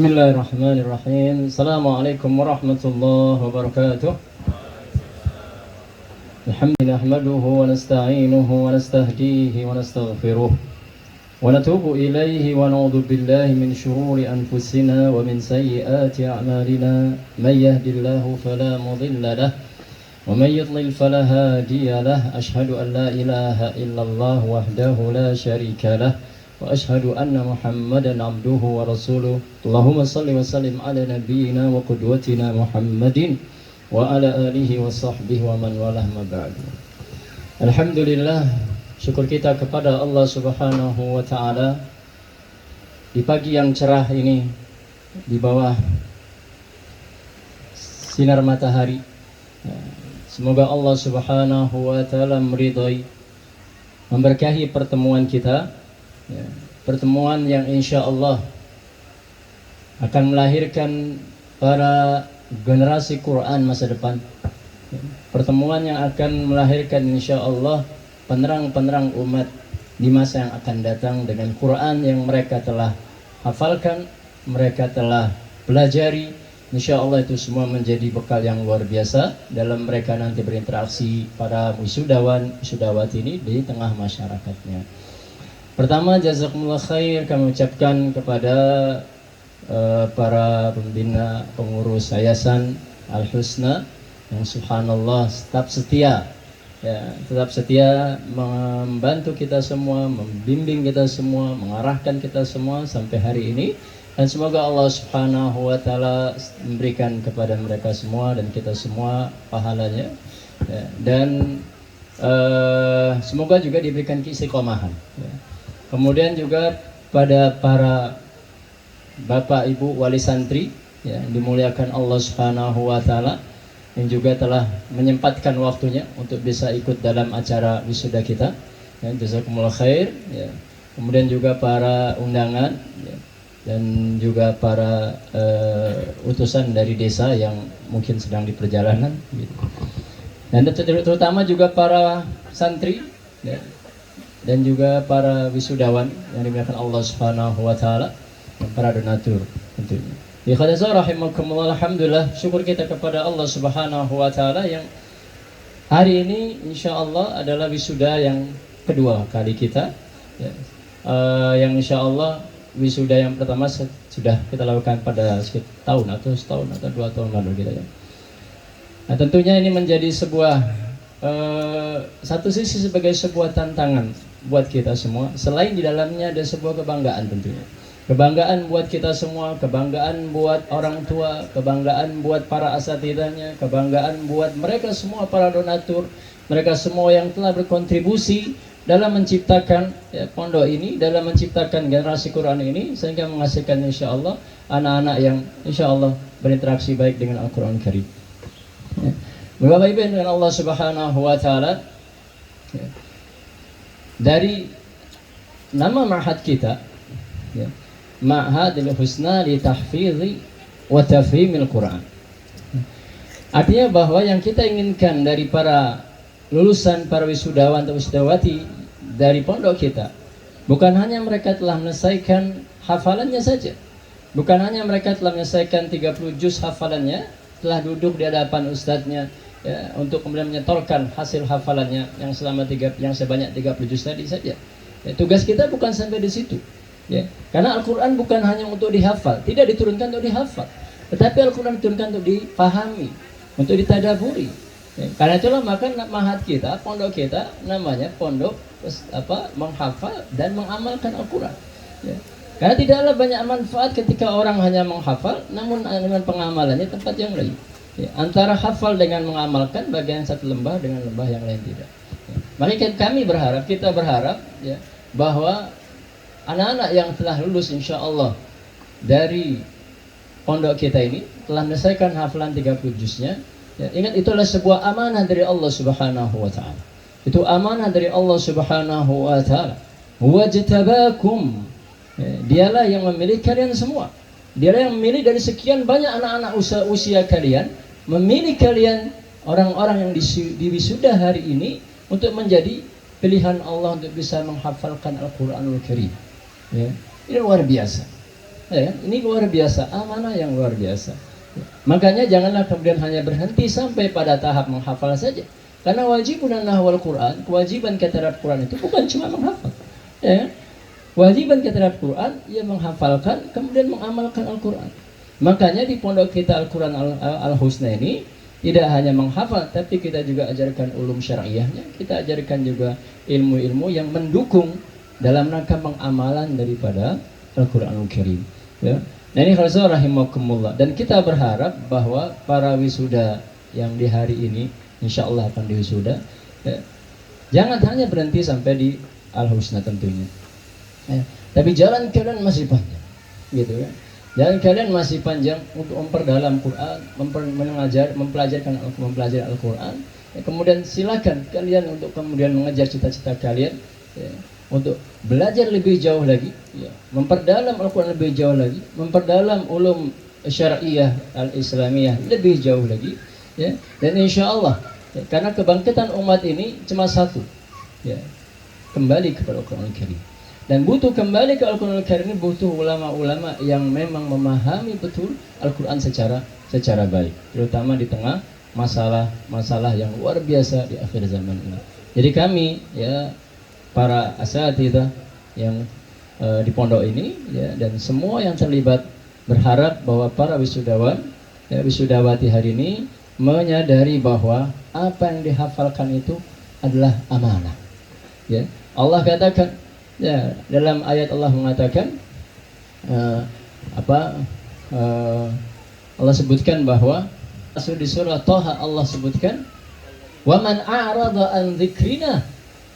Bismillahirrahmanirrahim. Assalamualaikum warahmatullahi wabarakatuh. Alhamdulillah nahmaduhu wa nasta'inuhu wa nastahdihi wa nastaghfiruh wa natubu ilayhi wa na'udzu billahi min shururi anfusina wa min sayyiati a'malina. May yahdihillahu fala mudilla lahu wa may yudlil fala hadiya lahu. Asyhadu an la ilaha illallah wahdahu la syarika lahu wa ashhadu anna Muhammadan abduhu wa rasuluh. Allahumma salli wa sallim ala nabiyyina wa qudwatina Muhammadin wa ala alihi wa sahbihi wa man walah ma ba'du. Alhamdulillah, syukur kita kepada Allah Subhanahu wa taala di pagi yang cerah ini, di bawah sinar matahari. Semoga Allah Subhanahu wa taala meridhai, memberkahi pertemuan kita. Pertemuan yang insya Allah akan melahirkan para generasi Quran masa depan. Pertemuan yang akan melahirkan insya Allah penerang-penerang umat di masa yang akan datang dengan Quran yang mereka telah hafalkan, mereka telah pelajari. Insya Allah itu semua menjadi bekal yang luar biasa dalam mereka nanti berinteraksi para wisudawan, wisudawati ini di tengah masyarakatnya. Pertama, jazakumullah khair kami ucapkan kepada para pembina pengurus Yayasan Al-Husna yang subhanallah tetap setia, tetap setia membantu kita semua, membimbing kita semua, mengarahkan kita semua sampai hari ini. Dan semoga Allah Subhanahu wa taala memberikan kepada mereka semua dan kita semua pahalanya, dan semoga juga diberikan keistiqomahan. Kemudian juga pada para bapak ibu wali santri yang dimuliakan Allah Subhanahu wa taala yang juga telah menyempatkan waktunya untuk bisa ikut dalam acara wisuda kita. Jazakumullah khair. Kemudian juga para undangan dan juga para utusan dari desa yang mungkin sedang di perjalanan. Dan terutama juga para santri dan juga para wisudawan yang dimuliakan Allah Subhanahu wa taala dan para donatur tentunya. Ikhwazah rahimakumullah, alhamdulillah syukur kita kepada Allah Subhanahu wa taala yang hari ini insyaallah adalah wisuda yang kedua kali kita, yang insyaallah wisuda yang pertama sudah kita lakukan pada sekitar tahun atau setahun atau 2 tahun lalu gitu ya. Nah, tentunya ini menjadi sebuah satu sisi sebagai sebuah tantangan buat kita semua, selain di dalamnya ada sebuah kebanggaan tentunya. Kebanggaan buat kita semua, kebanggaan buat orang tua, kebanggaan buat para asatidahnya, kebanggaan buat mereka semua para donatur, mereka semua yang telah berkontribusi dalam menciptakan pondok ini, dalam menciptakan generasi Quran ini, sehingga menghasilkan insyaallah anak-anak yang insyaallah berinteraksi baik dengan Al-Quran Karim. Bapak Ibu dengan Allah Subhanahu wa taala, dari nama ma'had kita, Ma'hadul Husna li Tahfidhi wa Tafhimil Quran. Artinya bahwa yang kita inginkan dari para lulusan, para wisudawan atau wisudawati dari pondok kita, bukan hanya mereka telah menyelesaikan hafalannya saja, bukan hanya mereka telah menyelesaikan 30 juz hafalannya, telah duduk di hadapan ustadznya untuk kemudian menyetorkan hasil hafalannya yang sebanyak 30 juz tadi saja. Tugas kita bukan sampai di situ. Karena Al-Quran bukan hanya untuk dihafal, tidak diturunkan untuk dihafal, tetapi Al-Quran diturunkan untuk dipahami, untuk ditadaburi. Karena itulah maka ma'had kita, pondok kita namanya pondok menghafal dan mengamalkan Al-Quran. Karena tidaklah banyak manfaat ketika orang hanya menghafal, namun dengan pengamalannya tempat yang lain. Antara hafal dengan mengamalkan, bagian satu lembah dengan lembah yang lain tidak. Maka kami berharap, kita berharap bahwa anak-anak yang telah lulus insya Allah dari pondok kita ini telah menyelesaikan hafalan 30 juznya. Ingat, itulah sebuah amanah dari Allah Subhanahu wa taala. Itu amanah dari Allah Subhanahu wa taala. Wajtabakum. Dialah yang memilih kalian semua. Dialah yang memilih dari sekian banyak anak-anak usia kalian, memilih kalian orang-orang yang diwisuda hari ini untuk menjadi pilihan Allah untuk bisa menghafalkan Al-Quranul Karim. Ini luar biasa. Ya, ini luar biasa, amanah yang luar biasa. Makanya janganlah kemudian hanya berhenti sampai pada tahap menghafal saja. Karena wajibun nahwal Quran, kewajiban kita terhadap Quran itu bukan cuma menghafal. Ya. Kewajiban kita terhadap Quran, ia menghafalkan, kemudian mengamalkan Al-Quran. Makanya di pondok kita Al-Quran Al-Husna ini tidak hanya menghafal, tapi kita juga ajarkan ulum syariahnya. Kita ajarkan juga ilmu-ilmu yang mendukung dalam rangka pengamalan daripada Al-Quranul Karim. Ya. Nah ini khalsa rahimakumullah. Dan kita berharap bahwa para wisuda yang di hari ini insya Allah akan diwisuda, ya, jangan hanya berhenti sampai di Al-Husna tentunya, ya, tapi jalan kalian masih panjang, gitu ya. Jalan kalian masih panjang untuk memperdalam Quran, mempelajari Al-Quran. Ya, kemudian silakan kalian untuk kemudian mengejar cita-cita kalian, ya, untuk belajar lebih jauh lagi, ya, memperdalam Al-Quran lebih jauh lagi, memperdalam ulum syariah al-islamiyah lebih jauh lagi, ya. Dan insya Allah, ya, karena kebangkitan umat ini cuma satu, ya, kembali kepada Al-Quran Al-Karim. Dan butuh kembali ke Al-Quran Al-Karim ini butuh ulama-ulama yang memang memahami betul Al-Quran secara baik, terutama di tengah masalah yang luar biasa di akhir zaman ini. Jadi kami, ya, para asatidzah yang di pondok ini, ya, dan semua yang terlibat berharap bahwa para wisudawan, ya, wisudawati hari ini menyadari bahwa apa yang dihafalkan itu adalah amanah. Ya, Allah katakan, ya, dalam ayat Allah mengatakan Allah sebutkan bahwa di surah Thaha Allah sebutkan, wa man a'rada an dzikrina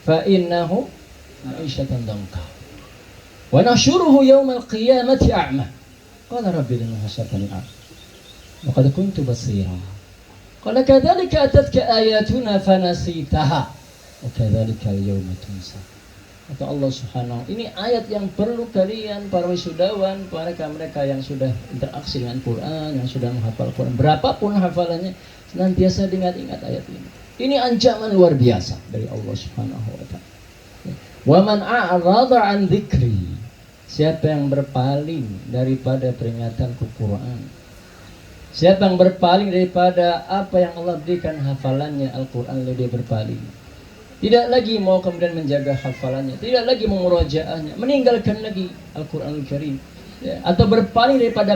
fa innahu ma'isyatan dhanka wa nahsyuruhu yaumal qiyamati a'ma qala rabbi lima hashartani a'ma wa qad kuntu basira qala kadzalika atatka ayatuna fanasitaha wa kadzalika al-yawma tunsa. Kata Allah Subhanahu, ini ayat yang perlu kalian para wisudawan, mereka yang sudah interaksi dengan Quran, yang sudah menghafal Quran, berapapun hafalannya, senantiasa ingat ayat ini. Ini ancaman luar biasa dari Allah Subhanahu wa taala. Wa man a'rada an dzikri, siapa yang berpaling daripada peringatanku Quran, siapa yang berpaling daripada apa yang Allah berikan hafalannya Al-Quran, dia berpaling. Tidak lagi mau kemudian menjaga hafalannya, tidak lagi memurojaahnya, meninggalkan lagi Al-Quranul Karim, ya, atau berpaling daripada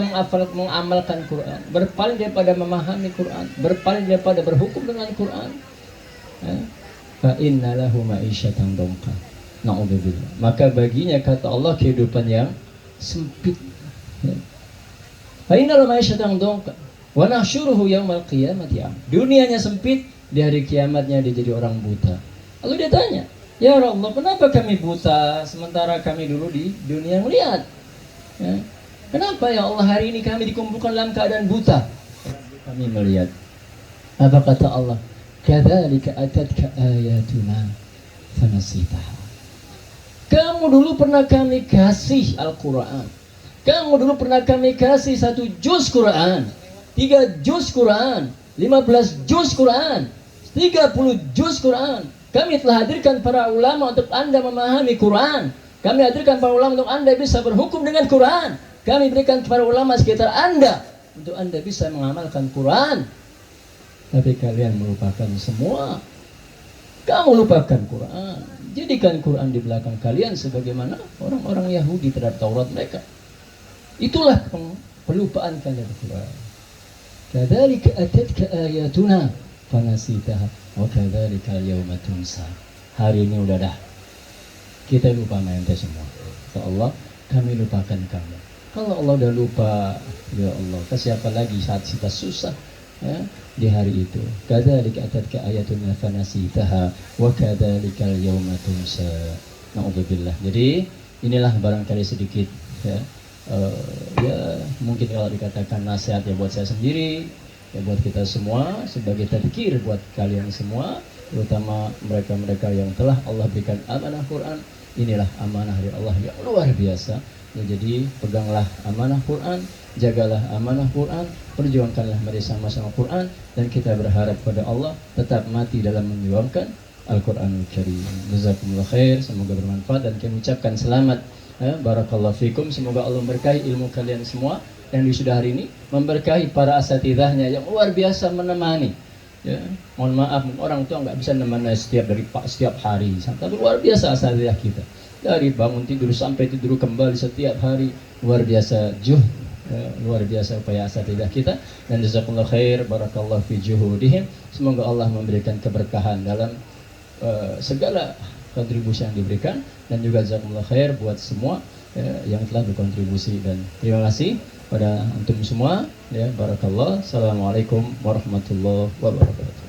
mengamalkan Quran, berpaling daripada memahami Quran, berpaling daripada berhukum dengan Quran, ya. Fa inna lahu ma'isyatan dhanka. Na'udzubillah. Maka baginya, kata Allah, kehidupan yang sempit. Ya. Fa inna lahu ma'isyatan dhanka wa nahsyuruhu yaumal qiyamati a'ma. Dunianya sempit, di hari kiamatnya dia jadi orang buta. Lalu dia tanya, ya Allah, kenapa kami buta sementara kami dulu di dunia melihat? Ya. Kenapa ya Allah hari ini kami dikumpulkan dalam keadaan buta? Kami melihat. Apa kata Allah? Kadzalika atatka ayatuna fanasitaha. Kamu dulu pernah kami kasih Al-Quran. Kamu dulu pernah kami kasih 1 juz Quran, 3 juz Quran, 15 juz Quran, 30 juz Quran. Kami telah hadirkan para ulama untuk Anda memahami Quran. Kami hadirkan para ulama untuk Anda bisa berhukum dengan Quran. Kami berikan para ulama sekitar Anda untuk Anda bisa mengamalkan Quran. Tapi kalian melupakan semua. Kamu lupakan Quran. Jadikan Quran di belakang kalian sebagaimana orang-orang Yahudi terhadap Taurat mereka. Itulah pelupaan kalian Quran. Kadzalika atatka ayatuna fanasitaha wa kadzalika al-yawma tunsa. Hari ini udah dah, kita lupa sama ente semua. Ya Allah, kami lupakan kamu. Kalau Allah udah lupa, ya Allah, ke siapa lagi saat kita susah, ya, di hari itu. Kadzalika atatka ayatuna fanasitaha wa kadzalika al-yawma tunsa. Na'udzubillah. Jadi inilah barangkali sedikit, ya, ya mungkin kalau dikatakan nasihat ya buat saya sendiri, ya buat kita semua, sebagai tadzkir buat kalian semua, terutama mereka-mereka yang telah Allah berikan amanah Quran. Inilah amanah dari Allah yang luar biasa. Ya, jadi peganglah amanah Quran, jagalah amanah Quran, perjuangkanlah mari sama-sama Quran, dan kita berharap pada Allah tetap mati dalam memperjuangkan Al-Quranul Karim. Jazakumullah khair, semoga bermanfaat, dan kami ucapkan selamat Barakallahu fikum, semoga Allah memberkahi ilmu kalian semua yang wisuda hari ini, memberkahi para asatidahnya yang luar biasa menemani. Ya, mohon maaf, orang tua nggak bisa menemani setiap hari, tapi luar biasa asatidah kita. Dari bangun tidur sampai tidur kembali setiap hari, luar biasa luar biasa upaya asatidah kita. Dan jazakumullah khair, barakallahu fi juhudihim. Semoga Allah memberikan keberkahan dalam segala kontribusi yang diberikan, dan juga jazakumullah khair buat semua yang telah berkontribusi. Dan terima kasih pada antum semua, ya, barakallah. Assalamualaikum warahmatullahi wabarakatuh.